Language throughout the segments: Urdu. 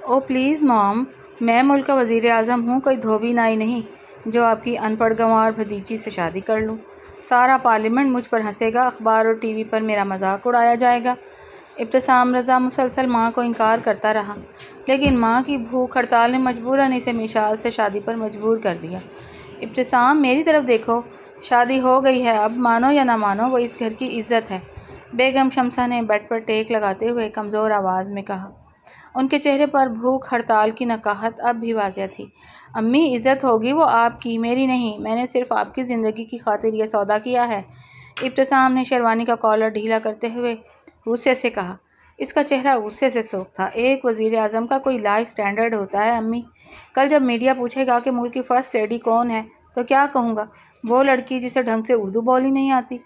او پلیز موم، میں ملک کا وزیر اعظم ہوں، کوئی دھوبی نائی نہیں جو آپ کی ان پڑھ گنوار بھتیجی سے شادی کر لوں۔ سارا پارلیمنٹ مجھ پر ہنسے گا، اخبار اور ٹی وی پر میرا مذاق اڑایا جائے گا۔ ابتسام رضا مسلسل ماں کو انکار کرتا رہا، لیکن ماں کی بھوک ہڑتال نے مجبوراً اسے میشال سے شادی پر مجبور کر دیا۔ ابتسام، میری طرف دیکھو، شادی ہو گئی ہے، اب مانو یا نہ مانو وہ اس گھر کی عزت ہے، بیگم شمسہ نے بیڈ پر ٹیک لگاتے ہوئے کمزور آواز میں کہا۔ ان کے چہرے پر بھوک ہڑتال کی نقاہت اب بھی واضح تھی۔ امی، عزت ہوگی وہ آپ کی، میری نہیں، میں نے صرف آپ کی زندگی کی خاطر یہ سودا کیا ہے۔ ابتسام نے شیروانی کا کالر ڈھیلا کرتے ہوئے غصے سے کہا۔ اس کا چہرہ غصے سے سرخ تھا۔ ایک وزیر اعظم کا کوئی لائف سٹینڈرڈ ہوتا ہے امی؟ کل جب میڈیا پوچھے گا کہ ملک کی فرسٹ لیڈی کون ہے تو کیا کہوں گا؟ وہ لڑکی جسے ڈھنگ سے اردو بولی نہیں آتی۔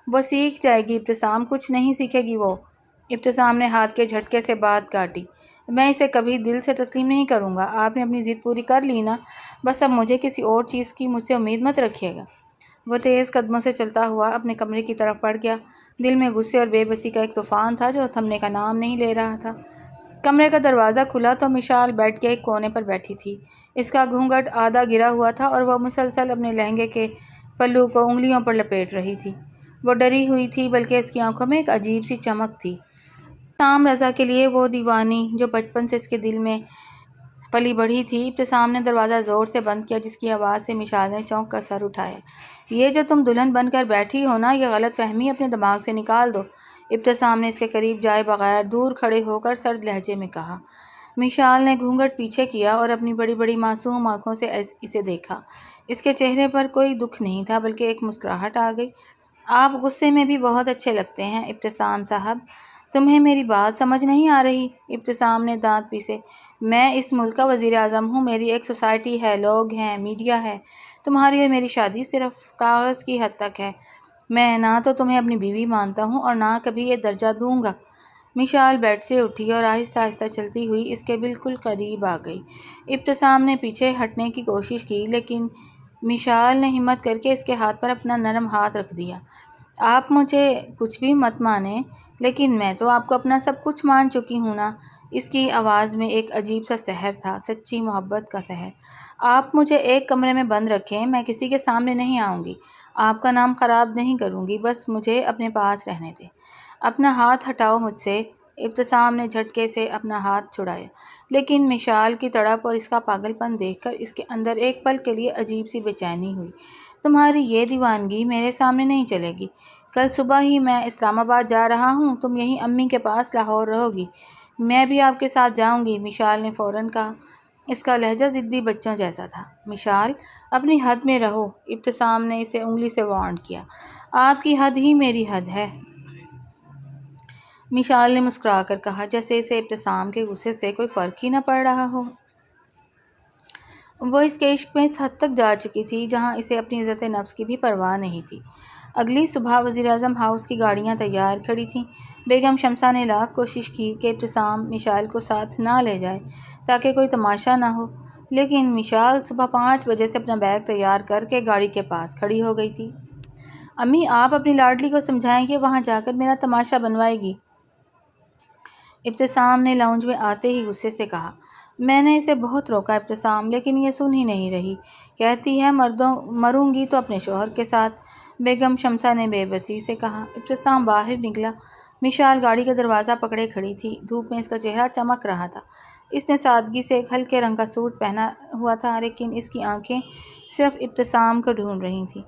وہ سیکھ جائے گی ابتسام، کچھ نہیں سیکھے گی وہ۔ ابتسام نے ہاتھ کے جھٹکے سے بات کاٹی۔ میں اسے کبھی دل سے تسلیم نہیں کروں گا۔ آپ نے اپنی ضد پوری کر لی نا، بس اب مجھے کسی اور چیز کی مجھ سے امید مت رکھیے گا۔ وہ تیز قدموں سے چلتا ہوا اپنے کمرے کی طرف بڑھ گیا۔ دل میں غصے اور بے بسی کا ایک طوفان تھا جو تھمنے کا نام نہیں لے رہا تھا۔ کمرے کا دروازہ کھلا تو مشال بیڈ کے ایک کونے پر بیٹھی تھی۔ اس کا گھونگھٹ آدھا گرا ہوا تھا اور وہ مسلسل اپنے لہنگے کے پلو کو انگلیوں پر لپیٹ رہی تھی۔ وہ ڈری ہوئی تھی، بلکہ اس کی آنکھوں میں ایک عجیب سی چمک تھی۔ ابتسام رضا کے لیے وہ دیوانی جو بچپن سے اس کے دل میں پلی بڑھی تھی۔ ابتسام نے دروازہ زور سے بند کیا، جس کی آواز سے مشال نے چونک کر سر اٹھایا۔ یہ جو تم دلہن بن کر بیٹھی ہو نا، یہ غلط فہمی اپنے دماغ سے نکال دو، ابتسام نے اس کے قریب جائے بغیر دور کھڑے ہو کر سرد لہجے میں کہا۔ مشال نے گھونگھٹ پیچھے کیا اور اپنی بڑی بڑی معصوم آنکھوں سے اسے دیکھا۔ اس کے چہرے پر کوئی دکھ نہیں تھا، بلکہ ایک مسکراہٹ آ گئی۔ آپ غصے میں بھی بہت اچھے لگتے ہیں ابتسام صاحب، تمہیں میری بات سمجھ نہیں آ رہی؟ ابتسام نے دانت پیسے۔ میں اس ملک کا وزیر اعظم ہوں، میری ایک سوسائٹی ہے، لوگ ہیں، میڈیا ہے۔ تمہاری اور میری شادی صرف کاغذ کی حد تک ہے۔ میں نہ تو تمہیں اپنی بیوی مانتا ہوں اور نہ کبھی یہ درجہ دوں گا۔ مشال بیڈ سے اٹھی اور آہستہ آہستہ چلتی ہوئی اس کے بالکل قریب آ گئی۔ ابتسام نے پیچھے ہٹنے کی کوشش کی، لیکن مشال نے ہمت کر کے اس کے ہاتھ پر اپنا نرم ہاتھ رکھ دیا۔ آپ مجھے کچھ بھی مت مانیں، لیکن میں تو آپ کو اپنا سب کچھ مان چکی ہوں نا۔ اس کی آواز میں ایک عجیب سا سحر تھا، سچی محبت کا سحر۔ آپ مجھے ایک کمرے میں بند رکھیں، میں کسی کے سامنے نہیں آؤں گی، آپ کا نام خراب نہیں کروں گی، بس مجھے اپنے پاس رہنے دیں۔ اپنا ہاتھ ہٹاؤ مجھ سے۔ ابتسام نے جھٹکے سے اپنا ہاتھ چھڑایا، لیکن مشال کی تڑپ اور اس کا پاگل پن دیکھ کر اس کے اندر ایک پل کے لیے عجیب سی بے چینی ہوئی۔ تمہاری یہ دیوانگی میرے سامنے نہیں چلے گی۔ کل صبح ہی میں اسلام آباد جا رہا ہوں، تم یہیں امی کے پاس لاہور رہو گی۔ میں بھی آپ کے ساتھ جاؤں گی، مشال نے فوراً کہا۔ اس کا لہجہ ضدی بچوں جیسا تھا۔ مشال، اپنی حد میں رہو، ابتسام نے اسے انگلی سے وارن کیا۔ آپ کی حد ہی میری حد ہے، مشال نے مسکرا کر کہا، جیسے اسے ابتسام کے غصے سے کوئی فرق ہی نہ پڑ رہا ہو۔ وہ اس کے عشق میں اس حد تک جا چکی تھی جہاں اسے اپنی عزت نفس کی بھی پرواہ نہیں تھی۔ اگلی صبح وزیر اعظم ہاؤس کی گاڑیاں تیار کھڑی تھیں۔ بیگم شمسہ نے لاکھ کوشش کی کہ ابتسام مشال کو ساتھ نہ لے جائے تاکہ کوئی تماشا نہ ہو، لیکن مشال صبح 5 بجے سے اپنا بیگ تیار کر کے گاڑی کے پاس کھڑی ہو گئی تھی۔ امی، آپ اپنی لاڈلی کو سمجھائیں کہ وہاں جا کر میرا تماشا بنوائے گی، ابتسام نے لاؤنج میں آتے ہی غصے سے کہا۔ میں نے اسے بہت روکا ابتسام، لیکن یہ سن ہی نہیں رہی، کہتی ہے مروں گی تو اپنے شوہر کے ساتھ، بیگم شمسہ نے بے بسی سے کہا۔ ابتسام باہر نکلا۔ مشال گاڑی کا دروازہ پکڑے کھڑی تھی، دھوپ میں اس کا چہرہ چمک رہا تھا۔ اس نے سادگی سے ایک ہلکے رنگ کا سوٹ پہنا ہوا تھا، لیکن اس کی آنکھیں صرف ابتسام کو ڈھونڈ رہی تھیں۔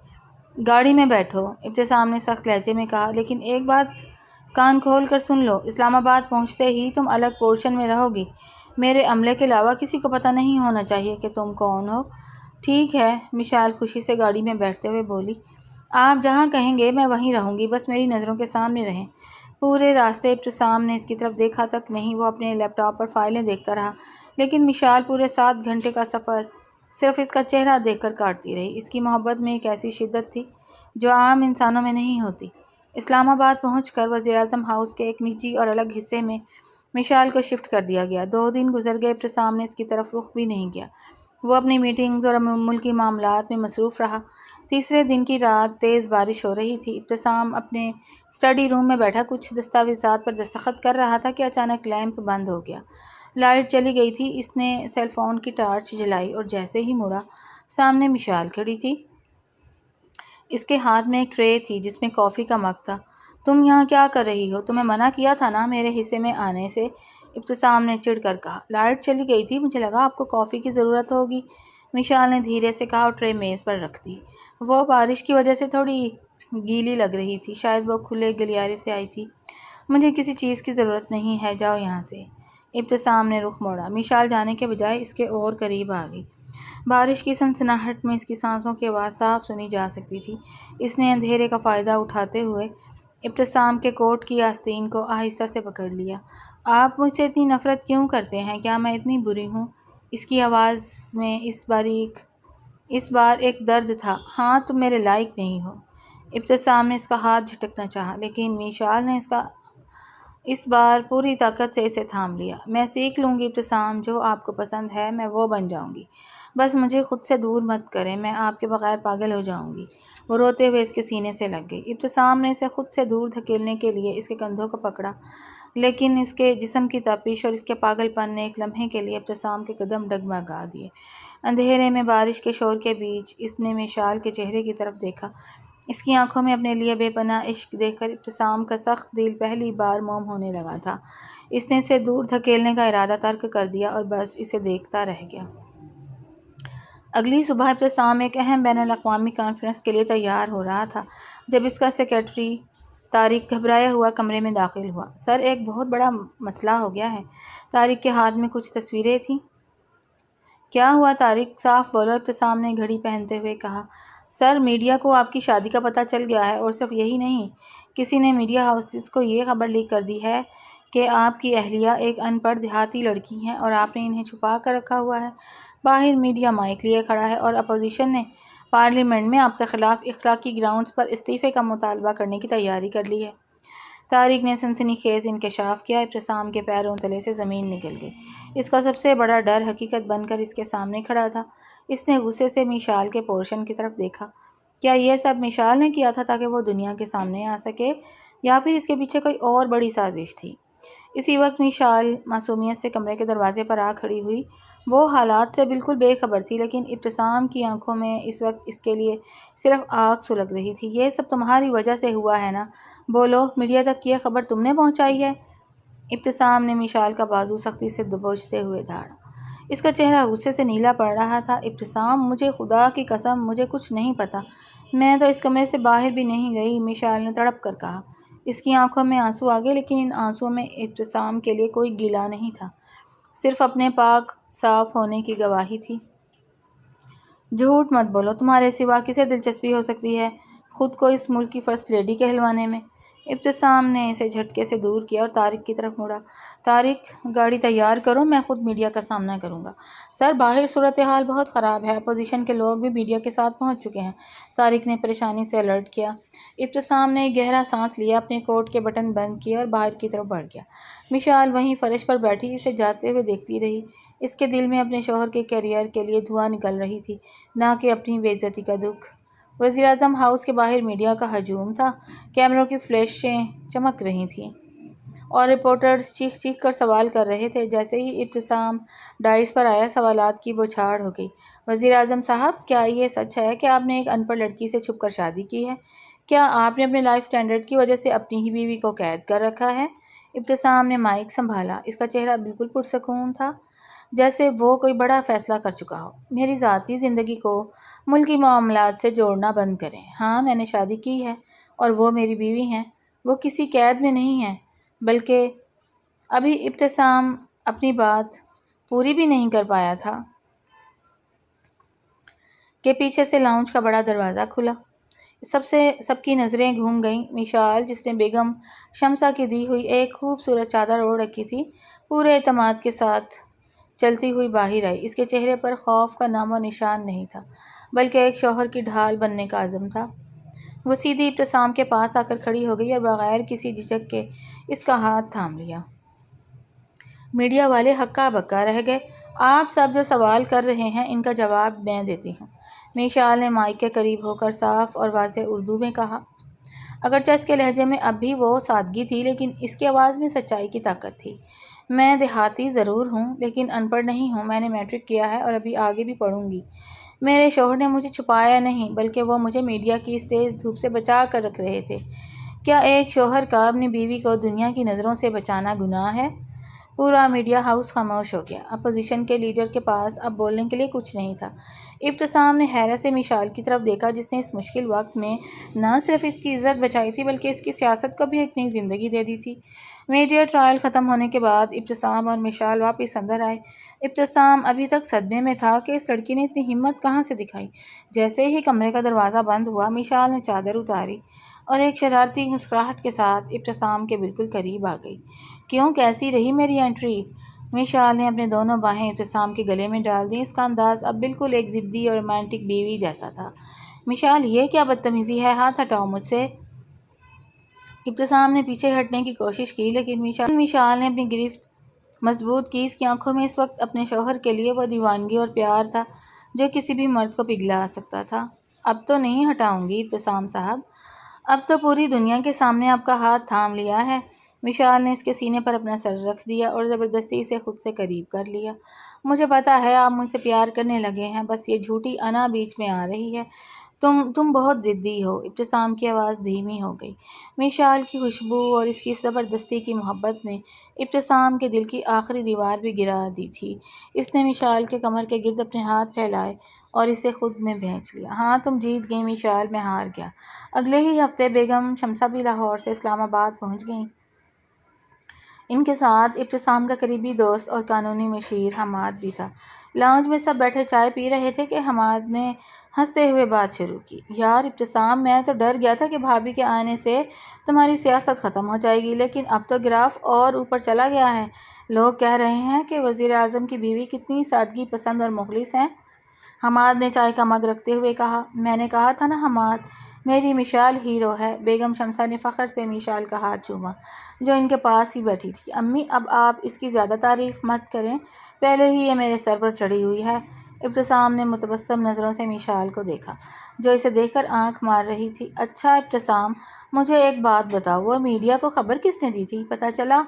گاڑی میں بیٹھو، ابتسام نے سخت لہجے میں کہا، لیکن ایک بات کان کھول کر سن لو، اسلام آباد پہنچتے ہی تم الگ پورشن میں رہو گی، میرے عملے کے علاوہ کسی کو پتہ نہیں ہونا چاہیے کہ تم کون ہو۔ ٹھیک ہے، مشال خوشی سے گاڑی میں بیٹھتے ہوئے بولی۔ آپ جہاں کہیں گے میں وہیں رہوں گی، بس میری نظروں کے سامنے رہیں۔ پورے راستے ابتسام نے اس کی طرف دیکھا تک نہیں، وہ اپنے لیپ ٹاپ پر فائلیں دیکھتا رہا، لیکن مشال پورے 7 گھنٹے کا سفر صرف اس کا چہرہ دیکھ کر کاٹتی رہی۔ اس کی محبت میں ایک ایسی شدت تھی جو عام انسانوں میں نہیں ہوتی۔ اسلام آباد پہنچ کر وزیر اعظم ہاؤس کے ایک نجی اور الگ حصے میں مشال کو شفٹ کر دیا گیا۔ 2 دن گزر گئے، ابتسام نے اس کی طرف رخ بھی نہیں کیا۔ وہ اپنی میٹنگز اور ملکی معاملات میں مصروف رہا۔ تیسرے دن کی رات تیز بارش ہو رہی تھی۔ ابتسام اپنے اسٹڈی روم میں بیٹھا کچھ دستاویزات پر دستخط کر رہا تھا کہ اچانک لیمپ بند ہو گیا۔ لائٹ چلی گئی تھی۔ اس نے سیل فون کی ٹارچ جلائی اور جیسے ہی مڑا سامنے مشال کھڑی تھی۔ اس کے ہاتھ میں ایک ٹرے تھی جس میں کافی کا مگ تھا۔ تم یہاں کیا کر رہی ہو؟ تمہیں منع کیا تھا نا میرے حصے میں آنے سے، ابتسام نے چڑھ کر کہا۔ لائٹ چلی گئی تھی، مجھے لگا آپ کو کافی کی ضرورت ہوگی، مشال نے دھیرے سے کہا اور ٹرے میز پر رکھ دی۔ وہ بارش کی وجہ سے تھوڑی گیلی لگ رہی تھی، شاید وہ کھلے گلیارے سے آئی تھی۔ مجھے کسی چیز کی ضرورت نہیں ہے، جاؤ یہاں سے، ابتسام نے رخ موڑا۔ مشال جانے کے بجائے اس کے اور قریب آ گئی۔ بارش کی سنسناہٹ میں اس کی سانسوں کی آواز صاف سنی جا سکتی تھی۔ اس نے اندھیرے کا فائدہ اٹھاتے ہوئے ابتسام کے کوٹ کی آستین کو آہستہ سے پکڑ لیا۔ آپ مجھ سے اتنی نفرت کیوں کرتے ہیں؟ کیا میں اتنی بری ہوں؟ اس کی آواز میں اس بار ایک درد تھا۔ ہاں، تم میرے لائق نہیں ہو۔ ابتسام نے اس کا ہاتھ جھٹکنا چاہا، لیکن مشال نے اس بار پوری طاقت سے اسے تھام لیا۔ میں سیکھ لوں گی ابتسام، جو آپ کو پسند ہے میں وہ بن جاؤں گی، بس مجھے خود سے دور مت کریں، میں آپ کے بغیر پاگل ہو جاؤں گی۔ وہ روتے ہوئے اس کے سینے سے لگ گئی۔ ابتسام نے اسے خود سے دور دھکیلنے کے لیے اس کے کندھوں کو پکڑا، لیکن اس کے جسم کی تپش اور اس کے پاگل پن نے ایک لمحے کے لیے ابتسام کے قدم ڈگمگا دیے۔ اندھیرے میں بارش کے شور کے بیچ اس نے مشال کے چہرے کی طرف دیکھا۔ اس کی آنکھوں میں اپنے لیے بے پناہ عشق دیکھ کر ابتسام کا سخت دل پہلی بار موم ہونے لگا تھا۔ اس نے اسے دور دھکیلنے کا ارادہ ترک کر دیا اور بس اسے دیکھتا رہ گیا۔ اگلی صبح ابتسام ایک اہم بین الاقوامی کانفرنس کے لیے تیار ہو رہا تھا جب اس کا سیکریٹری طارق گھبرایا ہوا کمرے میں داخل ہوا۔ سر، ایک بہت بڑا مسئلہ ہو گیا ہے۔ طارق کے ہاتھ میں کچھ تصویریں تھیں۔ کیا ہوا طارق؟ صاف بولو، ابتسام نے گھڑی پہنتے ہوئے کہا۔ سر، میڈیا کو آپ کی شادی کا پتہ چل گیا ہے، اور صرف یہی نہیں، کسی نے میڈیا ہاؤسز کو یہ خبر لیک کر دی ہے کہ آپ کی اہلیہ ایک ان پڑھ دیہاتی لڑکی ہیں اور آپ نے انہیں چھپا کر رکھا ہوا ہے۔ باہر میڈیا مائک لیے کھڑا ہے اور اپوزیشن نے پارلیمنٹ میں آپ کے خلاف اخلاقی گراؤنڈز پر استعفے کا مطالبہ کرنے کی تیاری کر لی ہے۔ طارق نے سنسنی خیز انکشاف کیا۔ ابتسام کے پیروں تلے سے زمین نکل گئی۔ اس کا سب سے بڑا ڈر حقیقت بن کر اس کے سامنے کھڑا تھا۔ اس نے غصے سے مشال کے پورشن کی طرف دیکھا۔ کیا یہ سب مشال نے کیا تھا تاکہ وہ دنیا کے سامنے آ سکے، یا پھر اس کے پیچھے کوئی اور بڑی سازش تھی؟ اسی وقت مشال معصومیت سے کمرے کے دروازے پر آ کھڑی ہوئی۔ وہ حالات سے بالکل بے خبر تھی، لیکن ابتسام کی آنکھوں میں اس وقت اس کے لیے صرف آگ سلگ رہی تھی۔ یہ سب تمہاری وجہ سے ہوا ہے نا؟ بولو، میڈیا تک یہ خبر تم نے پہنچائی ہے؟ ابتسام نے مشال کا بازو سختی سے دبوچتے ہوئے دھاڑا۔ اس کا چہرہ غصے سے نیلا پڑ رہا تھا۔ ابتسام، مجھے خدا کی قسم مجھے کچھ نہیں پتہ، میں تو اس کمرے سے باہر بھی نہیں گئی، مشال نے تڑپ کر کہا۔ اس کی آنکھوں میں آنسو آ گئے، لیکن ان آنسوؤں میں ابتسام کے لیے کوئی گلہ نہیں تھا، صرف اپنے پاک صاف ہونے کی گواہی تھی۔ جھوٹ مت بولو، تمہارے سوا کسے دلچسپی ہو سکتی ہے خود کو اس ملک کی فرسٹ لیڈی کہلوانے میں؟ ابتسام نے اسے جھٹکے سے دور کیا اور طارق کی طرف مڑا۔ طارق، گاڑی تیار کرو، میں خود میڈیا کا سامنا کروں گا۔ سر، باہر صورتحال بہت خراب ہے، اپوزیشن کے لوگ بھی میڈیا کے ساتھ پہنچ چکے ہیں، طارق نے پریشانی سے الرٹ کیا۔ ابتسام نے ایک گہرا سانس لیا، اپنے کوٹ کے بٹن بند کیے اور باہر کی طرف بڑھ گیا۔ مشال وہیں فرش پر بیٹھی اسے جاتے ہوئے دیکھتی رہی۔ اس کے دل میں اپنے شوہر کے کیریئر کے لیے دھواں نکل رہی تھی، نہ کہ اپنی بے عزتی کا دکھ۔ وزیراعظم ہاؤس کے باہر میڈیا کا ہجوم تھا، کیمروں کی فلیشیں چمک رہی تھیں اور رپورٹرز چیخ چیخ کر سوال کر رہے تھے۔ جیسے ہی ابتسام ڈائز پر آیا، سوالات کی بوچھاڑ ہو گئی۔ وزیراعظم صاحب، کیا یہ سچ ہے کہ آپ نے ایک ان پڑھ لڑکی سے چھپ کر شادی کی ہے؟ کیا آپ نے اپنے لائف اسٹینڈرڈ کی وجہ سے اپنی ہی بیوی کو قید کر رکھا ہے؟ ابتسام نے مائک سنبھالا۔ اس کا چہرہ بالکل پرسکون تھا، جیسے وہ کوئی بڑا فیصلہ کر چکا ہو۔ میری ذاتی زندگی کو ملکی معاملات سے جوڑنا بند کریں۔ ہاں، میں نے شادی کی ہے اور وہ میری بیوی ہیں، وہ کسی قید میں نہیں ہیں، بلکہ ابھی ابتسام اپنی بات پوری بھی نہیں کر پایا تھا کہ پیچھے سے لاؤنج کا بڑا دروازہ کھلا۔ سب کی نظریں گھوم گئیں۔ مشال، جس نے بیگم شمسہ کی دی ہوئی ایک خوبصورت چادر اوڑھ رکھی تھی، پورے اعتماد کے ساتھ چلتی ہوئی باہر آئی۔ اس کے چہرے پر خوف کا نام و نشان نہیں تھا، بلکہ ایک شوہر کی ڈھال بننے کا عزم تھا۔ وہ سیدھی ابتسام کے پاس آ کر کھڑی ہو گئی اور بغیر کسی جھجک کے اس کا ہاتھ تھام لیا۔ میڈیا والے ہکا بکا رہ گئے۔ آپ سب جو سوال کر رہے ہیں، ان کا جواب میں دیتی ہوں، مشال نے مائک کے قریب ہو کر صاف اور واضح اردو میں کہا۔ اگرچہ اس کے لہجے میں اب بھی وہ سادگی تھی، لیکن اس کی آواز میں سچائی کی طاقت تھی۔ میں دیہاتی ضرور ہوں لیکن ان پڑھ نہیں ہوں۔ میں نے میٹرک کیا ہے اور ابھی آگے بھی پڑھوں گی۔ میرے شوہر نے مجھے چھپایا نہیں بلکہ وہ مجھے میڈیا کی اس تیز دھوپ سے بچا کر رکھ رہے تھے۔ کیا ایک شوہر کا اپنی بیوی کو دنیا کی نظروں سے بچانا گناہ ہے؟ پورا میڈیا ہاؤس خاموش ہو گیا۔ اپوزیشن کے لیڈر کے پاس اب بولنے کے لیے کچھ نہیں تھا۔ ابتسام نے حیرت سے میشال کی طرف دیکھا جس نے اس مشکل وقت میں نہ صرف اس کی عزت بچائی تھی بلکہ اس کی سیاست کو بھی ایک نئی زندگی دے دی تھی۔ میڈیا ٹرائل ختم ہونے کے بعد ابتسام اور میشال واپس اندر آئے۔ ابتسام ابھی تک صدمے میں تھا کہ اس لڑکی نے اتنی ہمت کہاں سے دکھائی۔ جیسے ہی کمرے کا دروازہ بند ہوا میشال نے چادر اتاری اور ایک شرارتی مسکراہٹ کے ساتھ ابتسام کے بالکل قریب آ گئی۔ کیوں، کیسی رہی میری انٹری؟ میشال نے اپنے دونوں باہیں ابتسام کے گلے میں ڈال دیں۔ اس کا انداز اب بالکل ایک ضدی اور رومانٹک بیوی جیسا تھا۔ میشال، یہ کیا بدتمیزی ہے؟ ہاتھ ہٹاؤ مجھ سے۔ ابتسام نے پیچھے ہٹنے کی کوشش کی لیکن میشال نے اپنی گرفت مضبوط کی۔ اس کی آنکھوں میں اس وقت اپنے شوہر کے لیے وہ دیوانگی اور پیار تھا جو کسی بھی مرد کو پگھلا سکتا تھا۔ اب تو نہیں ہٹاؤں گی ابتسام صاحب، اب تو پوری دنیا کے سامنے آپ کا ہاتھ تھام لیا ہے۔ میشال نے اس کے سینے پر اپنا سر رکھ دیا اور زبردستی اسے خود سے قریب کر لیا۔ مجھے پتا ہے آپ مجھ سے پیار کرنے لگے ہیں، بس یہ جھوٹی انا بیچ میں آ رہی ہے۔ تم بہت ضدی ہو۔ ابتسام کی آواز دھیمی ہو گئی۔ میشال کی خوشبو اور اس کی زبردستی کی محبت نے ابتسام کے دل کی آخری دیوار بھی گرا دی تھی۔ اس نے میشال کے کمر کے گرد اپنے ہاتھ پھیلائے اور اسے خود میں بھینچ لیا۔ ہاں تم جیت گئی میشال، میں ہار گیا۔ اگلے ہی ہفتے بیگم شمسہ بھی لاہور سے اسلام آباد پہنچ گئیں۔ ان کے ساتھ ابتسام کا قریبی دوست اور قانونی مشیر حماد بھی تھا۔ لاؤنج میں سب بیٹھے چائے پی رہے تھے کہ حماد نے ہنستے ہوئے بات شروع کی۔ یار ابتسام، میں تو ڈر گیا تھا کہ بھابھی کے آنے سے تمہاری سیاست ختم ہو جائے گی، لیکن اب تو گراف اور اوپر چلا گیا ہے۔ لوگ کہہ رہے ہیں کہ وزیر اعظم کی بیوی کتنی سادگی پسند اور مخلص ہیں۔ حماد نے چائے کا مگ رکھتے ہوئے کہا۔ میں نے کہا تھا نا حماد، میری میشال ہیرو ہے۔ بیگم شمسہ نے فخر سے میشال کا ہاتھ چوما جو ان کے پاس ہی بیٹھی تھی۔ امی، اب آپ اس کی زیادہ تعریف مت کریں، پہلے ہی یہ میرے سر پر چڑھی ہوئی ہے۔ ابتسام نے متبسم نظروں سے میشال کو دیکھا جو اسے دیکھ کر آنکھ مار رہی تھی۔ اچھا ابتسام، مجھے ایک بات بتاؤ، وہ میڈیا کو خبر کس نے دی تھی، پتہ چلا؟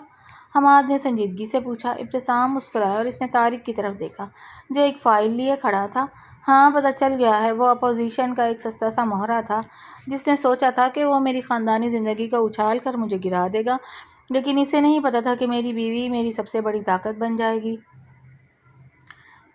حماد نے سنجیدگی سے پوچھا۔ ابتسام مسکرائی اور اس نے طارق کی طرف دیکھا جو ایک فائل لیے کھڑا تھا۔ ہاں پتہ چل گیا ہے، وہ اپوزیشن کا ایک سستا سا مہرا تھا جس نے سوچا تھا کہ وہ میری خاندانی زندگی کو اچھال کر مجھے گرا دے گا، لیکن اسے نہیں پتہ تھا کہ میری بیوی میری سب سے بڑی طاقت بن جائے گی۔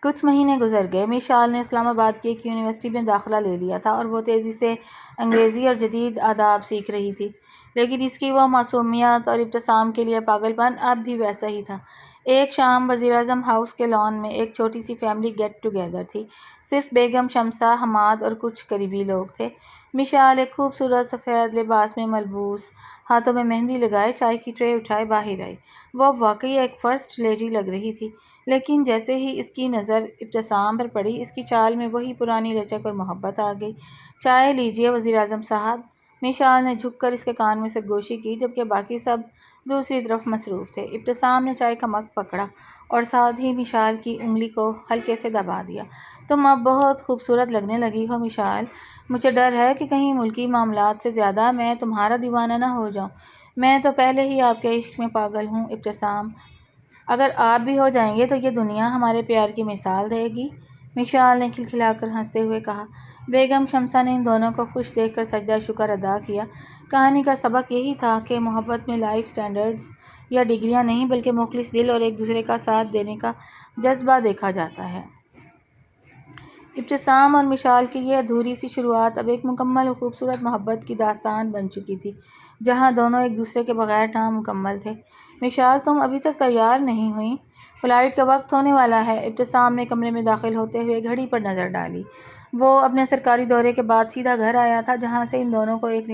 کچھ مہینے گزر گئے۔ میشال نے اسلام آباد کی ایک یونیورسٹی میں داخلہ لے لیا تھا اور وہ تیزی سے انگریزی اور جدید آداب سیکھ رہی تھی، لیکن اس کی وہ معصومیت اور ابتسام کے لیے پاگل پن اب بھی ویسا ہی تھا۔ ایک شام وزیر اعظم ہاؤس کے لان میں ایک چھوٹی سی فیملی گیٹ ٹوگیدر تھی۔ صرف بیگم شمسہ، حماد اور کچھ قریبی لوگ تھے۔ میشال ایک خوبصورت سفید لباس میں ملبوس، ہاتھوں میں مہندی لگائے چائے کی ٹرے اٹھائے باہر آئی۔ وہ واقعی ایک فرسٹ لیڈی لگ رہی تھی، لیکن جیسے ہی اس کی نظر ابتسام پر پڑی اس کی چال میں وہی پرانی لچک اور محبت آ گئی۔ چائے لیجیے وزیر اعظم صاحب۔ میشال نے جھک کر اس کے کان میں سرگوشی کی جبکہ باقی سب دوسری طرف مصروف تھے۔ ابتسام نے چائے کا مگ پکڑا اور ساتھ ہی میشال کی انگلی کو ہلکے سے دبا دیا۔ تم اب بہت خوبصورت لگنے لگی ہو میشال، مجھے ڈر ہے کہ کہیں ملکی معاملات سے زیادہ میں تمہارا دیوانہ نہ ہو جاؤں۔ میں تو پہلے ہی آپ کے عشق میں پاگل ہوں ابتسام، اگر آپ بھی ہو جائیں گے تو یہ دنیا ہمارے پیار کی مثال دے گی۔ میشال نے کھلکھلا کر ہنستے ہوئے کہا۔ بیگم شمسہ نے ان دونوں کو خوش دیکھ کر سجدہ شکر ادا کیا۔ کہانی کا سبق یہی تھا کہ محبت میں لائف سٹینڈرڈز یا ڈگریاں نہیں بلکہ مخلص دل اور ایک دوسرے کا ساتھ دینے کا جذبہ دیکھا جاتا ہے۔ ابتسام اور میشال کی یہ ادھوری سی شروعات اب ایک مکمل اور خوبصورت محبت کی داستان بن چکی تھی جہاں دونوں ایک دوسرے کے بغیر نامکمل تھے۔ میشال، تم ابھی تک تیار نہیں ہوئی، فلائٹ کا وقت ہونے والا ہے۔ ابتسام نے کمرے میں داخل ہوتے ہوئے گھڑی پر نظر ڈالی۔ وہ اپنے سرکاری دورے کے بعد سیدھا گھر آیا تھا جہاں سے ان دونوں کو ایک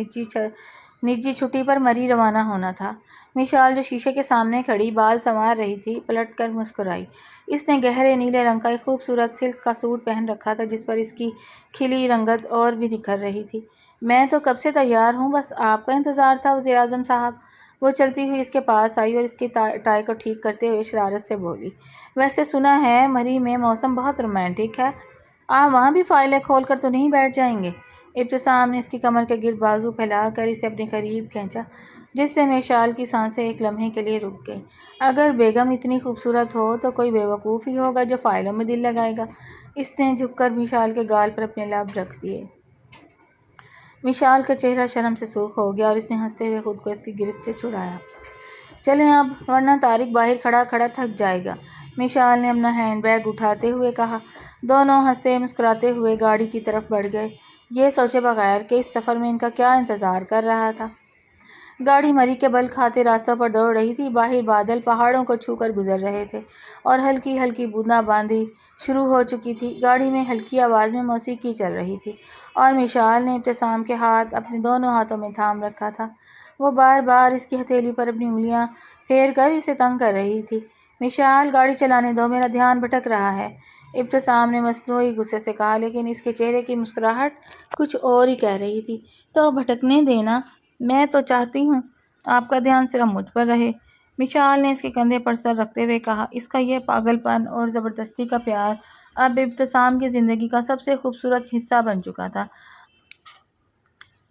نجی چھٹی پر مری روانہ ہونا تھا۔ میشال جو شیشے کے سامنے کھڑی بال سنوار رہی تھی پلٹ کر مسکرائی۔ اس نے گہرے نیلے رنگ کا ایک خوبصورت سلک کا سوٹ پہن رکھا تھا جس پر اس کی کھلی رنگت اور بھی نکھر رہی تھی۔ میں تو کب سے تیار ہوں، بس آپ کا انتظار تھا وزیر اعظم صاحب۔ وہ چلتی ہوئی اس کے پاس آئی اور اس کی ٹائی کو ٹھیک کرتے ہوئے شرارت سے بولی۔ ویسے سنا ہے مری میں موسم بہت رومانٹک ہے، آپ وہاں بھی فائلیں کھول کر تو نہیں بیٹھ جائیں گے؟ ابتسام نے اس کی کمر کے گرد بازو پھیلا کر اسے اپنے قریب کھینچا، جس سے میشال کی سانسیں ایک لمحے کے لیے رک گئیں۔ اگر بیگم اتنی خوبصورت ہو تو کوئی بیوقوف ہی ہوگا جو فائلوں میں دل لگائے گا۔ اس نے جھک کر میشال کے گال پر اپنے لب رکھ دیے۔ میشال کا چہرہ شرم سے سرخ ہو گیا اور اس نے ہنستے ہوئے خود کو اس کی گرفت سے چھڑایا۔ چلیں اب، ورنہ طارق باہر کھڑا کھڑا تھک جائے گا، میشال نے اپنا ہینڈ بیگ اٹھاتے ہوئے کہا۔ دونوں ہنستے مسکراتے ہوئے گاڑی کی طرف بڑھ گئے، یہ سوچے بغیر کہ اس سفر میں ان کا کیا انتظار کر رہا تھا۔ گاڑی مری کے بل کھاتے راستوں پر دوڑ رہی تھی۔ باہر بادل پہاڑوں کو چھو کر گزر رہے تھے اور ہلکی ہلکی بوندا باندی شروع ہو چکی تھی۔ گاڑی میں ہلکی آواز میں موسیقی چل رہی تھی اور میشال نے ابتسام کے ہاتھ اپنے دونوں ہاتھوں میں تھام رکھا تھا۔ وہ بار بار اس کی ہتھیلی پر اپنی انگلیاں پھیر کر اسے تنگ کر رہی تھی۔ میشال، گاڑی چلانے دو، میرا دھیان بھٹک رہا ہے، ابتسام نے مصنوعی غصے سے کہا، لیکن اس کے چہرے کی مسکراہٹ کچھ اور ہی کہہ رہی تھی۔ تو بھٹکنے دینا، میں تو چاہتی ہوں آپ کا دھیان صرف مجھ پر رہے، میشال نے اس کے کندھے پر سر رکھتے ہوئے کہا۔ اس کا یہ پاگل پن اور زبردستی کا پیار اب ابتسام کی زندگی کا سب سے خوبصورت حصہ بن چکا تھا۔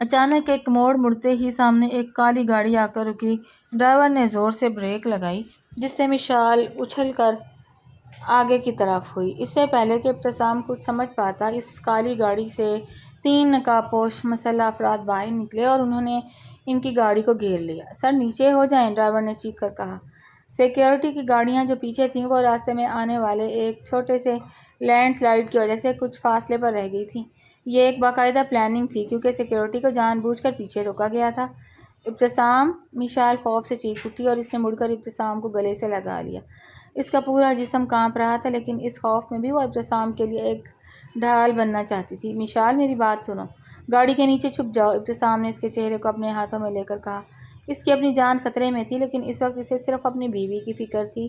اچانک ایک موڑ مڑتے ہی سامنے ایک کالی گاڑی آ کر رکی۔ ڈرائیور نے زور سے بریک لگائی، جس سے میشال اچھل کر آگے کی طرف ہوئی۔ اس سے پہلے کہ ابتسام کچھ سمجھ پاتا، اس کالی گاڑی سے 3 نقاب پوش مسلح افراد باہر نکلے اور انہوں نے ان کی گاڑی کو گھیر لیا۔ سر نیچے ہو جائیں، ڈرائیور نے چیخ کر کہا۔ سیکیورٹی کی گاڑیاں جو پیچھے تھیں وہ راستے میں آنے والے ایک چھوٹے سے لینڈ سلائیڈ کی وجہ سے کچھ فاصلے پر رہ گئی تھیں۔ یہ ایک باقاعدہ پلاننگ تھی، کیونکہ سیکیورٹی کو جان بوجھ کر پیچھے روکا گیا تھا۔ ابتسام، میشال خوف سے چیخ اٹھی اور اس نے مڑ کر ابتسام کو گلے سے لگا لیا۔ اس کا پورا جسم کانپ رہا تھا، لیکن اس خوف میں بھی وہ ابتسام کے لیے ایک ڈھال بننا چاہتی تھی۔ میشال، میری بات سنو، گاڑی کے نیچے چھپ جاؤ، ابتسام نے اس کے چہرے کو اپنے ہاتھوں میں لے کر کہا۔ اس کی اپنی جان خطرے میں تھی، لیکن اس وقت اسے صرف اپنی بیوی کی فکر تھی۔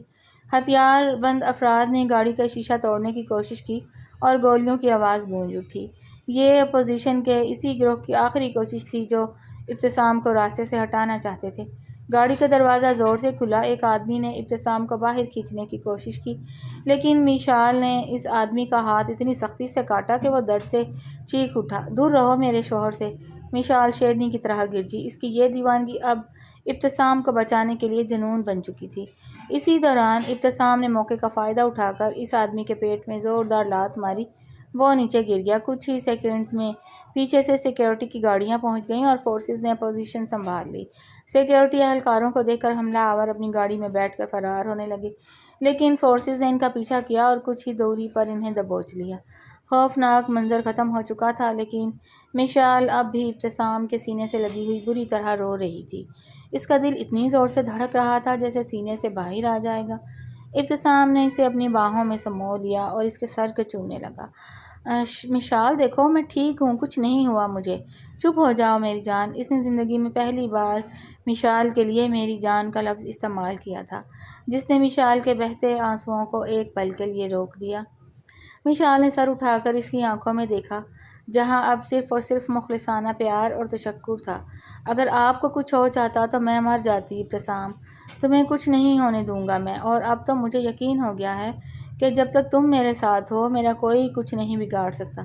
ہتھیار بند افراد نے گاڑی کا شیشہ توڑنے کی کوشش کی اور گولیوں کی آواز گونج اٹھی۔ یہ اپوزیشن کے اسی گروہ کی آخری کوشش تھی جو ابتسام کو راستے سے ہٹانا چاہتے تھے۔ گاڑی کا دروازہ زور سے کھلا۔ ایک آدمی نے ابتسام کو باہر کھینچنے کی کوشش کی، لیکن میشال نے اس آدمی کا ہاتھ اتنی سختی سے کاٹا کہ وہ درد سے چیخ اٹھا۔ دور رہو میرے شوہر سے، میشال شیرنی کی طرح گرجی۔ اس کی یہ دیوانگی اب ابتسام کو بچانے کے لیے جنون بن چکی تھی۔ اسی دوران ابتسام نے موقع کا فائدہ اٹھا کر اس آدمی کے پیٹ میں زوردار لات ماری۔ وہ نیچے گر گیا۔ کچھ ہی سیکنڈز میں پیچھے سے سیکیورٹی کی گاڑیاں پہنچ گئیں اور فورسز نے پوزیشن سنبھال لی۔ سیکیورٹی اہلکاروں کو دیکھ کر حملہ آور اپنی گاڑی میں بیٹھ کر فرار ہونے لگے، لیکن فورسز نے ان کا پیچھا کیا اور کچھ ہی دوری پر انہیں دبوچ لیا۔ خوفناک منظر ختم ہو چکا تھا، لیکن میشال اب بھی ابتسام کے سینے سے لگی ہوئی بری طرح رو رہی تھی۔ اس کا دل اتنی زور سے دھڑک رہا تھا جیسے سینے سے باہر آ جائے گا۔ ابتسام نے اسے اپنی باہوں میں سمو لیا اور اس کے سر کو چومنے لگا۔ میشال دیکھو، میں ٹھیک ہوں، کچھ نہیں ہوا مجھے، چپ ہو جاؤ میری جان۔ اس نے زندگی میں پہلی بار میشال کے لیے میری جان کا لفظ استعمال کیا تھا، جس نے میشال کے بہتے آنسوؤں کو ایک پل کے لیے روک دیا۔ میشال نے سر اٹھا کر اس کی آنکھوں میں دیکھا، جہاں اب صرف اور صرف مخلصانہ پیار اور تشکر تھا۔ اگر آپ کو کچھ ہو جاتا تو میں مر جاتی ابتسام، تمہیں کچھ نہیں ہونے دوں گا میں، اور اب تو مجھے یقین ہو گیا ہے کہ جب تک تم میرے ساتھ ہو میرا کوئی کچھ نہیں بگاڑ سکتا،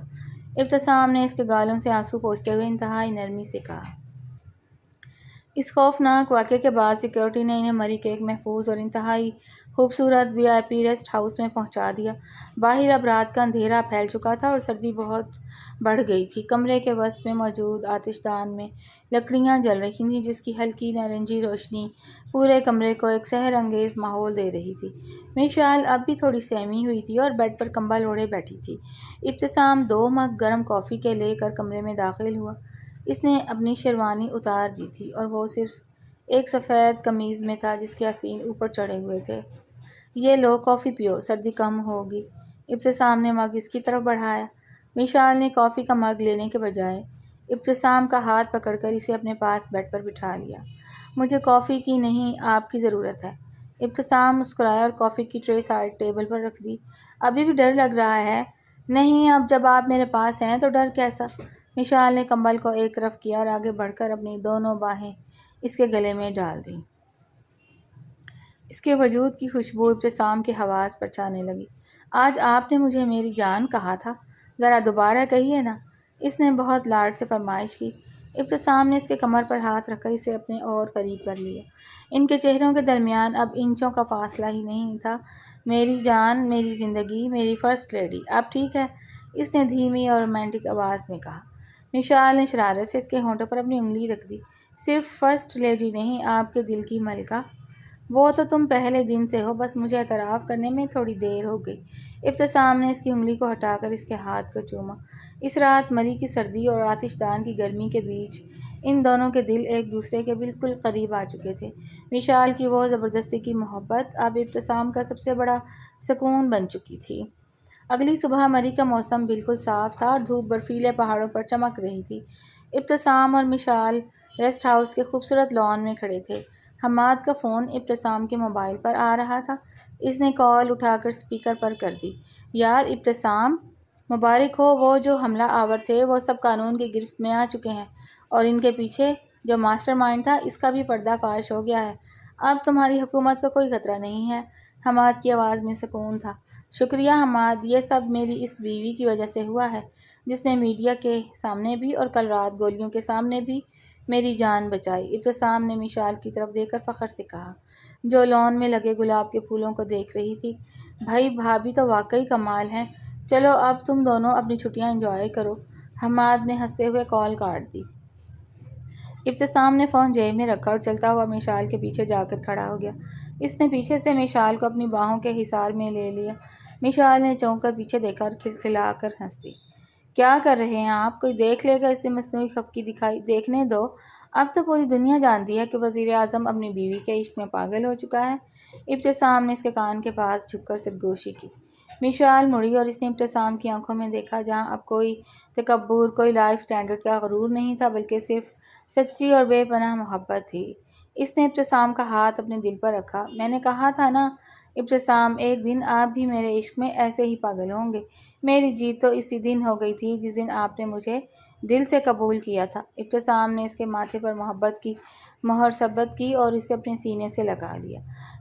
ابتسام نے اس کے گالوں سے آنسو پوچھتے ہوئے انتہائی نرمی سے کہا۔ اس خوفناک واقعے کے بعد سیکیورٹی نے انہیں مری کے ایک محفوظ اور انتہائی خوبصورت VIP ریسٹ ہاؤس میں پہنچا دیا۔ باہر اب رات کا اندھیرا پھیل چکا تھا اور سردی بہت بڑھ گئی تھی۔ کمرے کے وسط میں موجود آتش دان میں لکڑیاں جل رہی تھیں، جس کی ہلکی نارنجی روشنی پورے کمرے کو ایک سحر انگیز ماحول دے رہی تھی۔ میشال اب بھی تھوڑی سہمی ہوئی تھی اور بیڈ پر کمبل اوڑھے بیٹھی تھی۔ ابتسام 2 مگ گرم کافی کے لے کر کمرے میں داخل ہوا۔ اس نے اپنی شیروانی اتار دی تھی اور وہ صرف ایک سفید قمیض میں تھا جس کے آستین اوپر چڑھے ہوئے تھے۔ یہ لو، کافی پیو، سردی کم ہوگی، ابتسام نے مگ اس کی طرف بڑھایا۔ میشال نے کافی کا مگ لینے کے بجائے ابتسام کا ہاتھ پکڑ کر اسے اپنے پاس بیڈ پر بٹھا لیا۔ مجھے کافی کی نہیں، آپ کی ضرورت ہے، ابتسام مسکرایا اور کافی کی ٹرے سائڈ ٹیبل پر رکھ دی۔ ابھی بھی ڈر لگ رہا ہے؟ نہیں، اب جب آپ میرے پاس ہیں تو ڈر کیسا؟ میشال نے کمبل کو ایک طرف کیا اور آگے بڑھ کر اپنی دونوں باہیں اس کے گلے میں ڈال دیں۔ اس کے وجود کی خوشبو ابتسام کے حواس پر چھانے لگی۔ آج آپ نے مجھے میری جان کہا تھا، ذرا دوبارہ کہیے نا، اس نے بہت لاڈ سے فرمائش کی۔ ابتسام نے اس کے کمر پر ہاتھ رکھ کر اسے اپنے اور قریب کر لیا۔ ان کے چہروں کے درمیان اب انچوں کا فاصلہ ہی نہیں تھا۔ میری جان، میری زندگی، میری فرسٹ لیڈی، اب ٹھیک ہے؟ اس نے دھیمی اور رومانٹک آواز میں کہا۔ مشال نے شرارت سے اس کے ہونٹوں پر اپنی انگلی رکھ دی۔ صرف فرسٹ لیڈی نہیں، آپ کے دل کی ملکہ۔ وہ تو تم پہلے دن سے ہو، بس مجھے اعتراف کرنے میں تھوڑی دیر ہو گئی۔ ابتسام نے اس کی انگلی کو ہٹا کر اس کے ہاتھ کو چوما۔ اس رات مری کی سردی اور آتش دان کی گرمی کے بیچ ان دونوں کے دل ایک دوسرے کے بالکل قریب آ چکے تھے۔ مشال کی وہ زبردستی کی محبت اب ابتسام کا سب سے بڑا سکون بن چکی تھی۔ اگلی صبح مری کا موسم بالکل صاف تھا اور دھوپ برفیلے پہاڑوں پر چمک رہی تھی۔ ابتسام اور مشال ریسٹ ہاؤس کے خوبصورت لان میں کھڑے تھے۔ حماد کا فون ابتسام کے موبائل پر آ رہا تھا۔ اس نے کال اٹھا کر اسپیکر پر کر دی۔ یار ابتسام، مبارک ہو، وہ جو حملہ آور تھے وہ سب قانون کی گرفت میں آ چکے ہیں اور ان کے پیچھے جو ماسٹر مائنڈ تھا اس کا بھی پردہ فاش ہو گیا ہے۔ اب تمہاری حکومت کا کوئی خطرہ نہیں ہے۔ حماد کی آواز میں سکون تھا۔ شکریہ حماد، یہ سب میری اس بیوی کی وجہ سے ہوا ہے جس نے میڈیا کے سامنے بھی اور کل رات گولیوں کے سامنے بھی میری جان بچائی۔ ابتسام نے مشال کی طرف دیکھ کر فخر سے کہا، جو لان میں لگے گلاب کے پھولوں کو دیکھ رہی تھی۔ بھائی بھابھی تو واقعی کمال ہیں۔ چلو اب تم دونوں اپنی چھٹیاں انجوائے کرو۔ حماد نے ہنستے ہوئے کال کاٹ دی۔ ابتسام نے فون جیب میں رکھا اور چلتا ہوا مشال کے پیچھے جا کر کھڑا ہو گیا۔ اس نے پیچھے سے مشال کو اپنی باہوں کے حصار میں لے لیا۔ مشال نے چونک کر پیچھے دیکھا اور کھلکھلا کر ہنس دی۔ کیا کر رہے ہیں آپ؟ کوئی دیکھ لے گا؟ اس نے مصنوعی خفگی دکھائی۔ دیکھنے دو، اب تو پوری دنیا جانتی ہے کہ وزیر اعظم اپنی بیوی کے عشق میں پاگل ہو چکا ہے۔ ابتسام نے اس کے کان کے پاس جھک کر سرگوشی کی۔ مشال مڑی اور اس نے ابتسام کی آنکھوں میں دیکھا جہاں اب کوئی تکبر، کوئی لائف سٹینڈرڈ کا غرور نہیں تھا بلکہ صرف سچی اور بے پناہ محبت تھی۔ اس نے ابتسام کا ہاتھ اپنے دل پر رکھا۔ میں نے کہا تھا نا ابتسام، ایک دن آپ بھی میرے عشق میں ایسے ہی پاگل ہوں گے۔ میری جیت تو اسی دن ہو گئی تھی جس دن آپ نے مجھے دل سے قبول کیا تھا۔ ابتسام نے اس کے ماتھے پر محبت کی مہر ثبت کی اور اسے اپنے سینے سے لگا لیا۔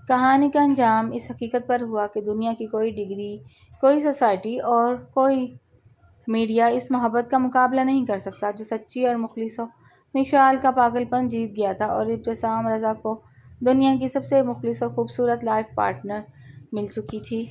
کہانی کا انجام اس حقیقت پر ہوا کہ دنیا کی کوئی ڈگری، کوئی سوسائٹی اور کوئی میڈیا اس محبت کا مقابلہ نہیں کر سکتا جو سچی اور مخلص ہو۔ مشال کا پاگل پن جیت گیا تھا اور ابتسام رضا کو دنیا کی سب سے مخلص اور خوبصورت لائف پارٹنر مل چکی تھی۔